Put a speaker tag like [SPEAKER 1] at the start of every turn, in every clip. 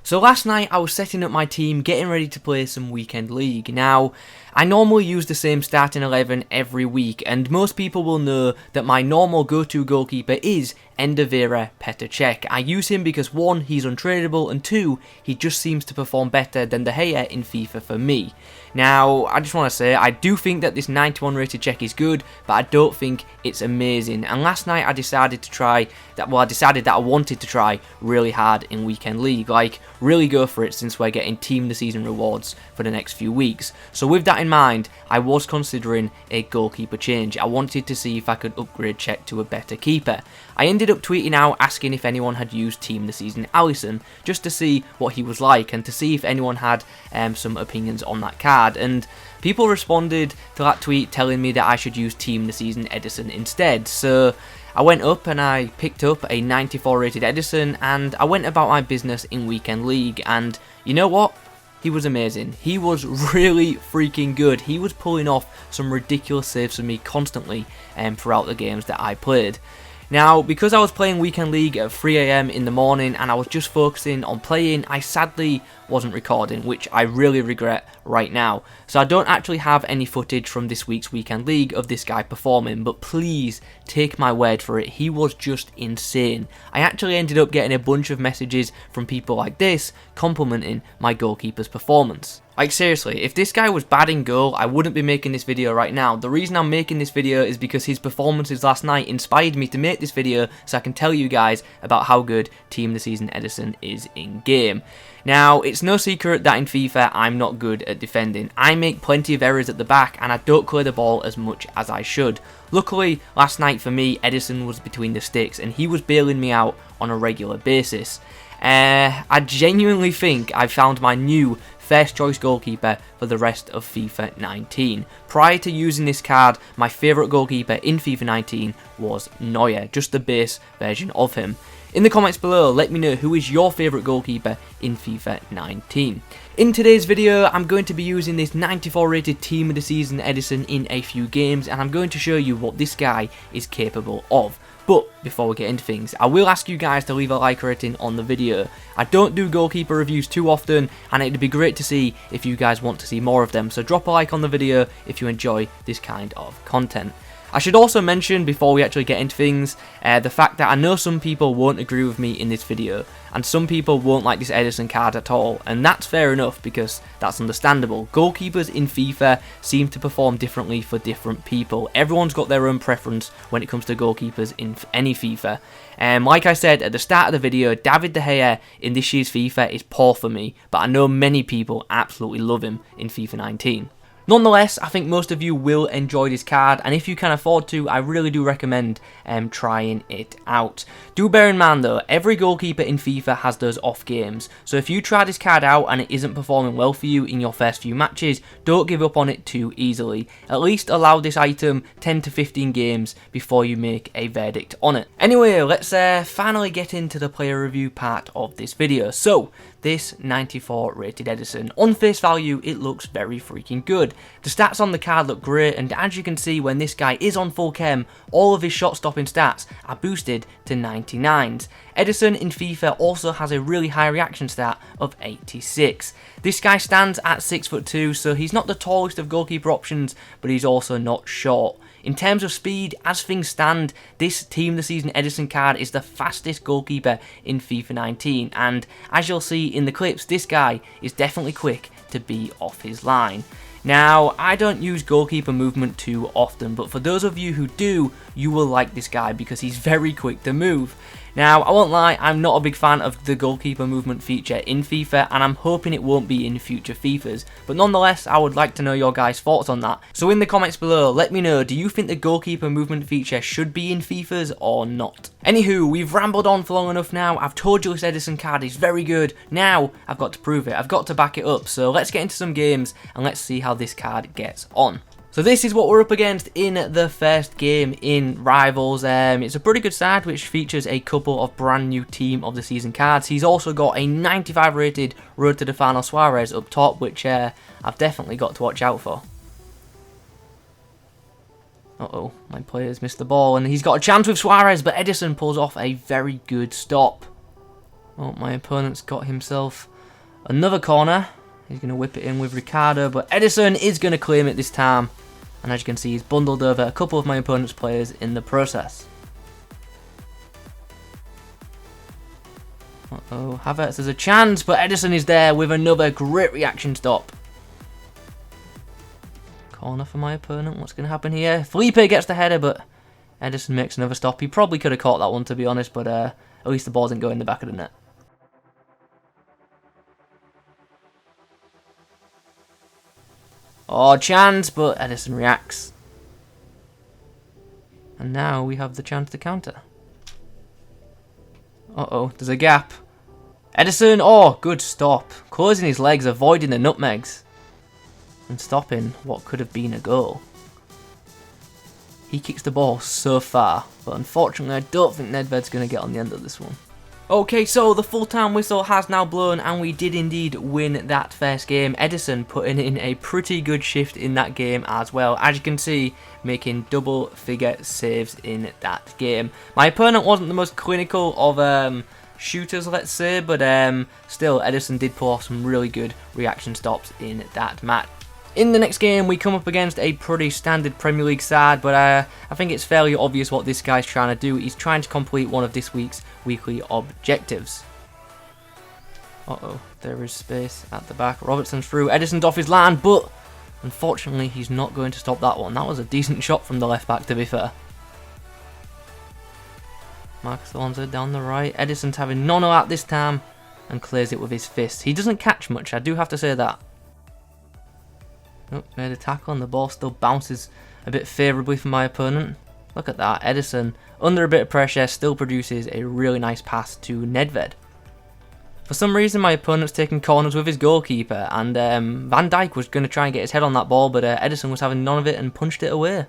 [SPEAKER 1] So last night I was setting up my team, getting ready to play some weekend league. Now, I normally use the same starting 11 every week, and most people will know that my normal go-to goalkeeper is Endervera Petr Cech. I use him because 1, he's untradeable, and 2, he just seems to perform better than De Gea in FIFA for me. Now, I just want to say, I do think that this 91 rated Cech is good, but I don't think it's amazing. And last night I decided that I wanted to try really hard in weekend league, like really go for it since we're getting team of the season rewards for the next few weeks. So with that in mind, I was considering a goalkeeper change. I wanted to see if I could upgrade Cech to a better keeper. I ended up tweeting out asking if anyone had used team of the season Alisson, just to see what he was like and to see if anyone had some opinions on that card. And people responded to that tweet telling me that I should use team of the season Ederson instead. So I went up and I picked up a 94 rated Ederson, and I went about my business in weekend league, and you know what? He was amazing. He was really freaking good. He was pulling off some ridiculous saves for me constantly throughout the games that I played. Now, because I was playing weekend league at 3 AM in the morning and I was just focusing on playing, I sadly wasn't recording, which I really regret right now. So I don't actually have any footage from this week's weekend league of this guy performing, but please take my word for it, he was just insane. I actually ended up getting a bunch of messages from people like this complimenting my goalkeeper's performance. Like seriously, if this guy was bad in goal, I wouldn't be making this video right now. The reason I'm making this video is because his performances last night inspired me to make this video so I can tell you guys about how good Team of the Season Ederson is in game. Now, it's no secret that in FIFA I'm not good at defending. I make plenty of errors at the back and I don't clear the ball as much as I should. Luckily, last night for me, Ederson was between the sticks and he was bailing me out on a regular basis. I genuinely think I found my new first choice goalkeeper for the rest of FIFA 19. Prior to using this card, my favourite goalkeeper in FIFA 19 was Neuer, just the base version of him. In the comments below, let me know who is your favourite goalkeeper in FIFA 19. In today's video, I'm going to be using this 94 rated Team of the Season Ederson in a few games, and I'm going to show you what this guy is capable of. But before we get into things, I will ask you guys to leave a like rating on the video. I don't do goalkeeper reviews too often, and it'd be great to see if you guys want to see more of them, so drop a like on the video if you enjoy this kind of content. I should also mention, before we actually get into things, the fact that I know some people won't agree with me in this video, and some people won't like this Ederson card at all, and that's fair enough because that's understandable. Goalkeepers in FIFA seem to perform differently for different people. Everyone's got their own preference when it comes to goalkeepers in any FIFA. Like I said at the start of the video, David De Gea in this year's FIFA is poor for me, but I know many people absolutely love him in FIFA 19. Nonetheless, I think most of you will enjoy this card, and if you can afford to, I really do recommend trying it out. Do bear in mind though, every goalkeeper in FIFA has those off games, so if you try this card out and it isn't performing well for you in your first few matches, don't give up on it too easily. At least allow this item 10 to 15 games before you make a verdict on it. Anyway, let's finally get into the player review part of this video. So, this 94 rated Ederson, on face value, it looks very freaking good. The stats on the card look great, and as you can see, when this guy is on full chem, all of his shot stopping stats are boosted to 99s. Ederson in FIFA also has a really high reaction stat of 86. This guy stands at 6'2", so he's not the tallest of goalkeeper options, but he's also not short. In terms of speed, as things stand, this Team of the Season Ederson card is the fastest goalkeeper in FIFA 19, and as you'll see in the clips, this guy is definitely quick to be off his line. Now, I don't use goalkeeper movement too often, but for those of you who do, you will like this guy because he's very quick to move. Now, I won't lie, I'm not a big fan of the goalkeeper movement feature in FIFA, and I'm hoping it won't be in future FIFAs, but nonetheless, I would like to know your guys' thoughts on that. So in the comments below, let me know, do you think the goalkeeper movement feature should be in FIFAs or not? Anywho, we've rambled on for long enough now. I've told you this Ederson card is very good. Now, I've got to prove it. I've got to back it up. So let's get into some games and let's see how this card gets on. So this is what we're up against in the first game in Rivals. It's a pretty good side which features a couple of brand new Team of the Season cards. He's also got a 95 rated Road to the Final Suarez up top, which I've definitely got to watch out for. Uh-oh, my player's missed the ball and he's got a chance with Suarez, but Ederson pulls off a very good stop. Oh, my opponent's got himself Another corner. He's going to whip it in with Ricardo, but Ederson is going to claim it this time. And as you can see, he's bundled over a couple of my opponent's players in the process. Uh-oh, Havertz has a chance, but Ederson is there with another great reaction stop. Corner for my opponent. What's going to happen here? Felipe gets the header, but Ederson makes another stop. He probably could have caught that one, to be honest, but at least the ball didn't go in the back of the net. Oh, chance, but Ederson reacts. And now we have the chance to counter. Uh-oh, there's a gap. Ederson, oh, good stop. Closing his legs, avoiding the nutmegs. And stopping what could have been a goal. He kicks the ball so far, but unfortunately I don't think Nedved's going to get on the end of this one. Okay, so the full-time whistle has now blown, and we did indeed win that first game. Ederson putting in a pretty good shift in that game as well. As you can see, making double-figure saves in that game. My opponent wasn't the most clinical of shooters, let's say, but still, Ederson did pull off some really good reaction stops in that match. In the next game, we come up against a pretty standard Premier League side, but I think it's fairly obvious what this guy's trying to do. He's trying to complete one of this week's weekly objectives. Uh-oh, there is space at the back. Robertson's through. Ederson's off his line, but unfortunately, he's not going to stop that one. That was a decent shot from the left back, to be fair. Marcus Alonso down the right. Ederson's having none of that this time and clears it with his fist. He doesn't catch much, I do have to say that. Oh, made a tackle and the ball still bounces a bit favourably for my opponent. Look at that, Ederson, under a bit of pressure, still produces a really nice pass to Nedved. For some reason, my opponent's taking corners with his goalkeeper, and Van Dijk was going to try and get his head on that ball, but Ederson was having none of it and punched it away.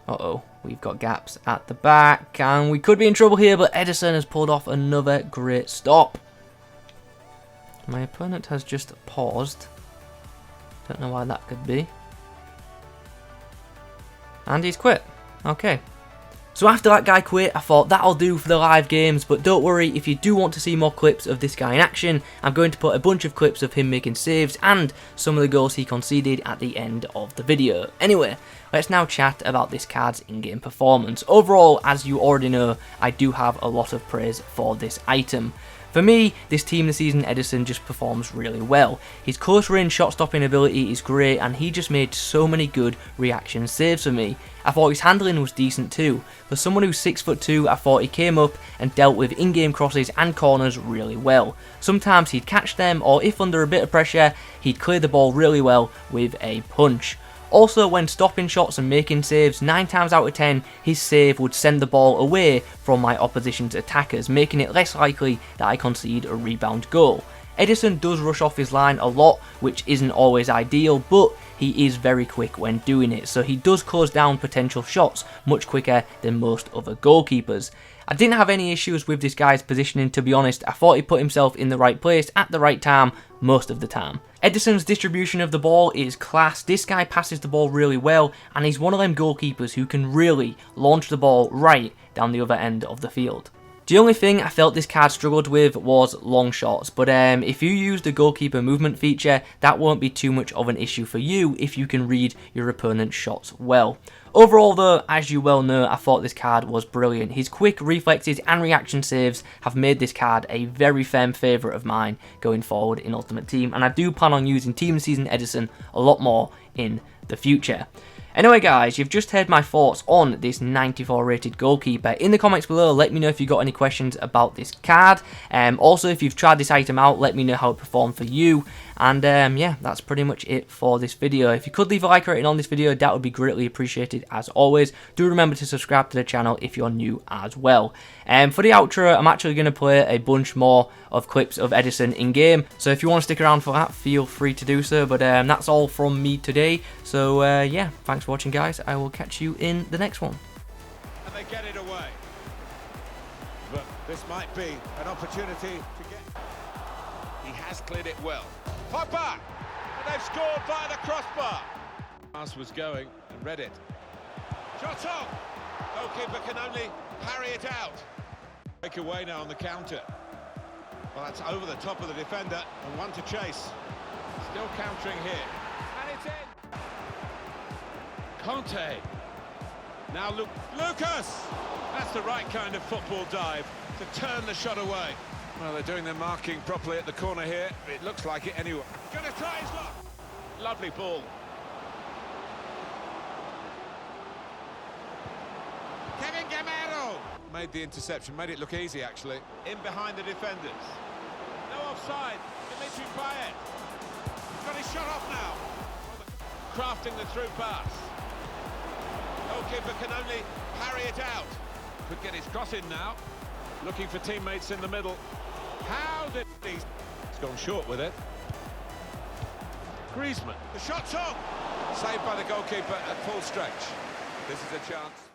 [SPEAKER 1] Uh-oh, we've got gaps at the back, and we could be in trouble here, but Ederson has pulled off another great stop. My opponent has just paused. Don't know why that could be. And he's quit. Okay. So after that guy quit, I thought that'll do for the live games, but don't worry, if you do want to see more clips of this guy in action, I'm going to put a bunch of clips of him making saves and some of the goals he conceded at the end of the video. Anyway, let's now chat about this card's in-game performance. Overall, as you already know, I do have a lot of praise for this item. For me, this team this season, Ederson just performs really well. His close range shot stopping ability is great, and he just made so many good reaction saves for me. I thought his handling was decent too. For someone who's 6'2", I thought he came up and dealt with in-game crosses and corners really well. Sometimes he'd catch them, or if under a bit of pressure, he'd clear the ball really well with a punch. Also, when stopping shots and making saves, 9 times out of 10, his save would send the ball away from my opposition's attackers, making it less likely that I concede a rebound goal. Ederson does rush off his line a lot, which isn't always ideal, but he is very quick when doing it, so he does close down potential shots much quicker than most other goalkeepers. I didn't have any issues with this guy's positioning, to be honest. I thought he put himself in the right place at the right time most of the time. Ederson's distribution of the ball is class. This guy passes the ball really well, and he's one of them goalkeepers who can really launch the ball right down the other end of the field. The only thing I felt this card struggled with was long shots, but if you use the goalkeeper movement feature, that won't be too much of an issue for you if you can read your opponent's shots well. Overall though, as you well know, I thought this card was brilliant. His quick reflexes and reaction saves have made this card a very firm favourite of mine going forward in Ultimate Team, and I do plan on using Team Season Ederson a lot more in the future. Anyway guys, you've just heard my thoughts on this 94 rated goalkeeper. In the comments below, let me know if you've got any questions about this card. Also, if you've tried this item out, let me know how it performed for you. And yeah, that's pretty much it for this video. If you could leave a like rating on this video, that would be greatly appreciated as always. Do remember to subscribe to the channel if you're new as well. For the outro, I'm actually going to play a bunch more of clips of Ederson in game. So if you want to stick around for that, feel free to do so. But that's all from me today. So yeah, thanks for watching guys. I will catch you in the next one.
[SPEAKER 2] And they get it away. But this might be an opportunity to get... He has cleared it well. Pogba! And they've scored via the crossbar. Pass was going and read it. Shot on! Goalkeeper can only parry it out. Break away now on the counter. Well, that's over the top of the defender, and one to chase. Still countering here. And it's in! Conte. Now Lucas! That's the right kind of football dive, to turn the shot away. Well, they're doing their marking properly at the corner here. It looks like it anyway. Gonna try his luck! Lovely ball. Kevin Gamero! Made the interception, made it look easy actually. In behind the defenders. No offside, Dimitri Payet. He's got his shot off now. Crafting the through pass. Goalkeeper can only parry it out. Could get his cross in now. Looking for teammates in the middle. How did he... He's gone short with it. Griezmann. The shot's on. Saved by the goalkeeper at full stretch. This is a chance.